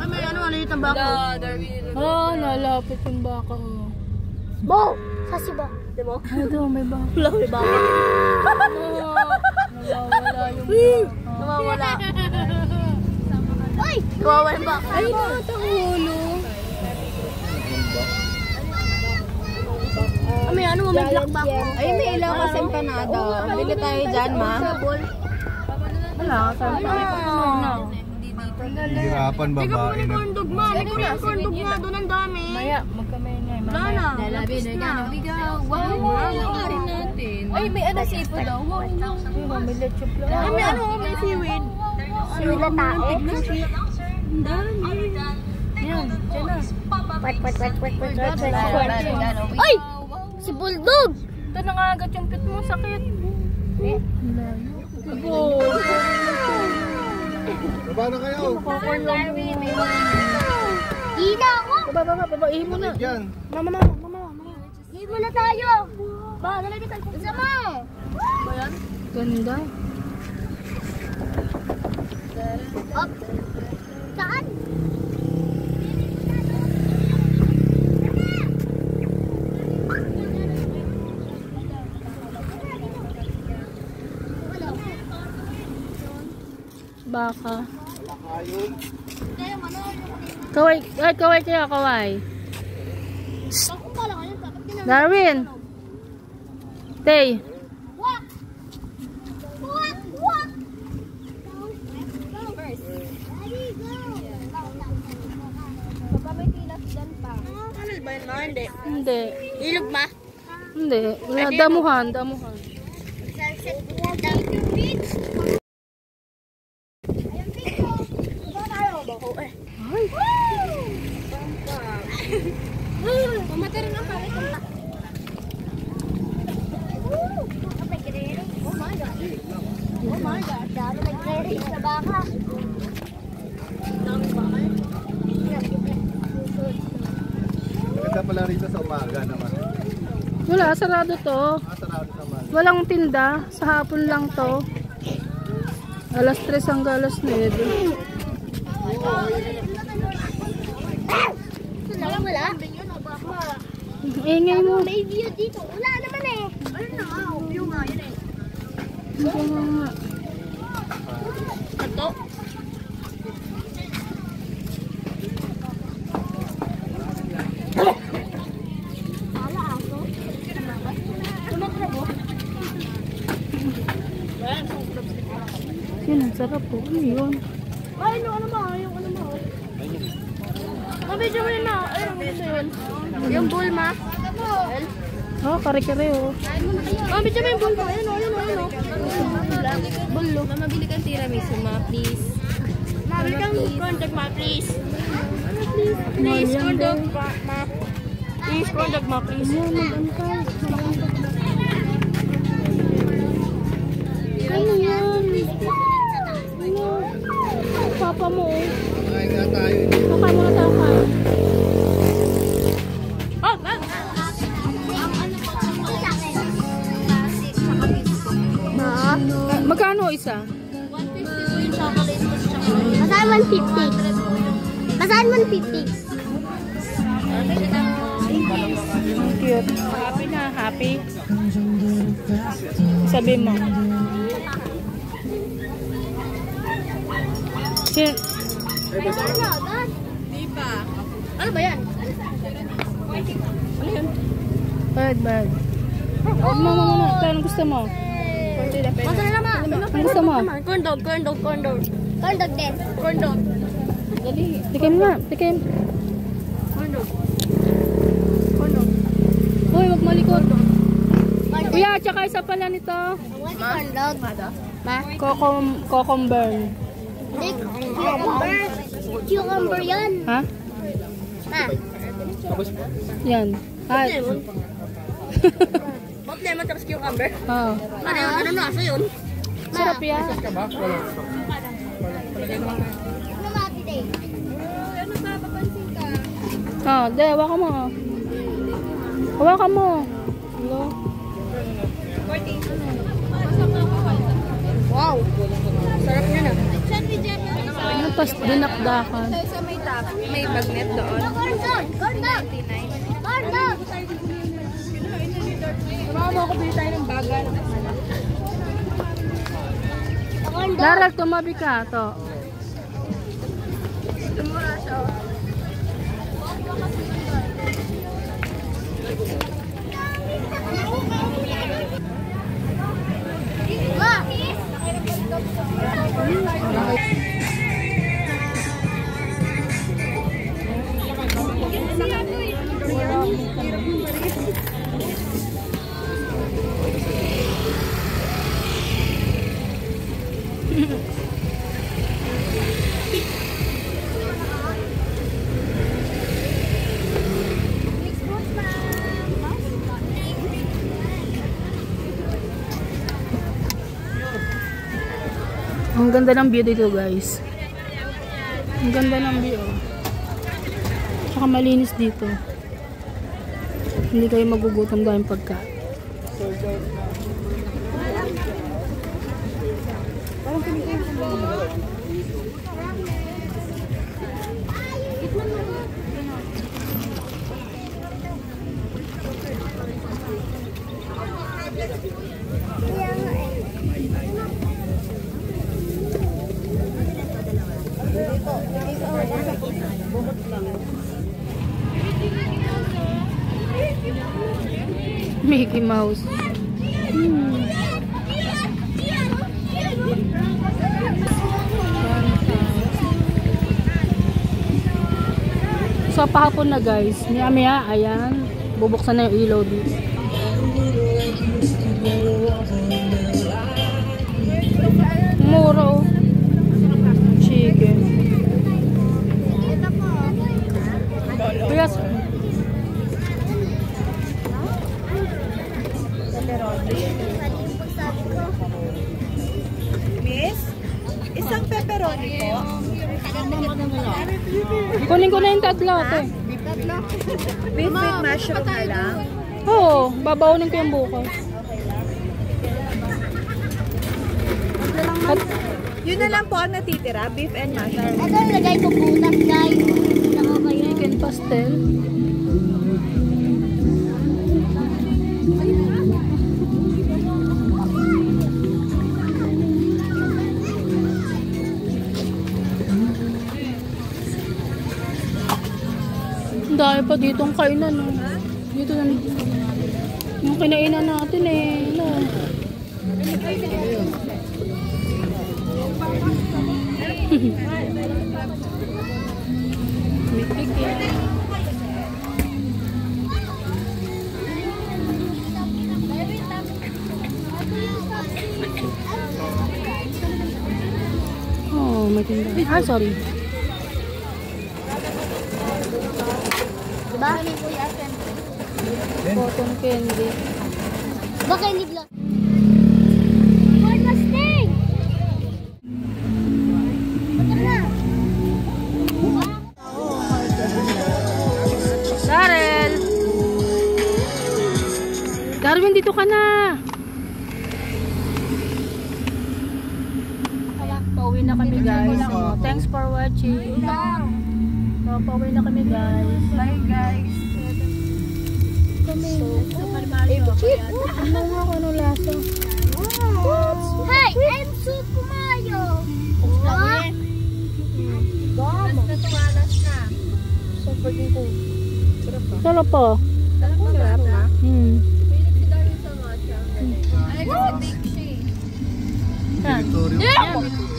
Ay, may ano itang baka. Ah, nalapit yung baka. Bo! Sasi ba? Di mo? Ito, may baka. Wala, may baka. Nawawala yung baka. Nawawala. Ay! Nawawala yung baka. Ay, nakatahulo. May ano, may black back. Ay, may ilaw kasi empanada. Bili tayo dyan, ma. Wala, sabi ko na. Hirapan babae na. Corn dog, ma. May corn dog nga doon, ang dami. Maya, magkamay na. Wala na. Lapis na. Wow, rin natin. Ay, may ano sipo daw. Wow, may lechop lang. Ay, may ano, may seaweed. Seaweed na tae. Ang dami. Yan, dyan na. Ay! Si Bulldog! Ito nangagat yung pit mo, sakit. Baba na kayo. Hila ako! Babae mo na. Yan. Mama. Hila na tayo! Ba, nalagay tayo. Sama! Ba yan? Ganda. Up! Saan? Baka. Kaway, ay kaway kayo, kaway. Darwin. Tay. Wak! Baka may tilas dyan pa. Ano ba yun, ma? Hindi. Hindi. Ilog, ma? Hindi. Damuhan. Mamatay rin ang pare ko. Oh my God. Dami nag-race sa baka. Dami baka eh. Maganda pala rito sa umaga naman. Wala, sarado to. Sarado sa umaga. Walang tinda. Sa hapon lang to. Alas 3 hanggang alas 9. Wala? Ingay mo. May view dito. Wala naman eh. Ayun na nga. View nga. Yun eh. Ito. Ala ako. Tumakrabo. Yun, ang sarap po. Ano yun? Ay, ano ba? Yung ano ba? Mabidyo mo yun na. Ay, ang ganda yun. Yung bull, ma. Oh, kare-kare oh. Mabidyo mo yung bull, ma. Ayun o, Bull, lo. Mabili kang tiramisu, ma, please. Mabili kang corn dog, ma, please. Please, corn dog, ma. Please, corn dog, ma, please. Ano yan? Ano? Papa mo oh. Kain nga tayo. Pakain mo na tayo kain. Oh, ma. Magkano isa? 150 Masaan 150? Masaan 150? Cute. Happy na, happy. Sabi mo. Di pa. Ano ba yan? Ano yun? Bad. Oh, mama. Anong gusto mo? Masa na naman? Anong gusto mo? Corn dog. Corn dog din. Corn dog. Dali. Tikim nga. Tikim. Corn dog. Uy, wag malikot. Kuya, tsaka isa pala nito. Corn dog. Ma? Cucumber. Cucumber yan. Ha? Ma? Yan. Hat. Pop lemon tapos cucumber. Oh. Ano nasa yun? Sarap yan. Ano mati day? Ano ba? Papansin ka? Oh, de, hawakan mo. Hawakan mo. Hello? Wow. Sarap niya na. Saan ni Jem? Tapos dinakdakan. Tayo sa may top, may magnet doon. Gordon! Gordon! 99. Gordon! Mama, ako bili tayo ng bagal. Laral, tumabi ka. To. Tumura siya. Ang ganda ng view dito, guys. Ang ganda ng view. Tsaka malinis dito. Hindi kayo magugutom dahil pagkain. Mickey Mouse. So pahapon na, guys. Maya-maya, ayan. Bubuksan na yung ilaw dito. Mura, oh. Chicken. Yes. Miss, isang pepperoni po. Kunin ko na yung tatlo, ate. Beef with mushroom na lang. Oo, babaunin ko yung bukas. At, Yun na lang po ang natitira, beef and mushroom. Ito, lagay ko butas, guys. Ako kayo. chicken pastel. Dahil pa dito ang kainan, no? Dito na yung kinainan natin eh. No? Oh, may tinda. Ah, sorry. Diba? Cotton candy. Baka hindi vlog. What was thing? Darrell! Darwin, dito ka na! Pauwi na kami, guys. So, thanks for watching. So, pauwi na kami, guys. Bye guys. Ano nga kung anong lasa? Hey, I'm Super Mario. What? Sarap po. Sarap na. Yan. Victoria.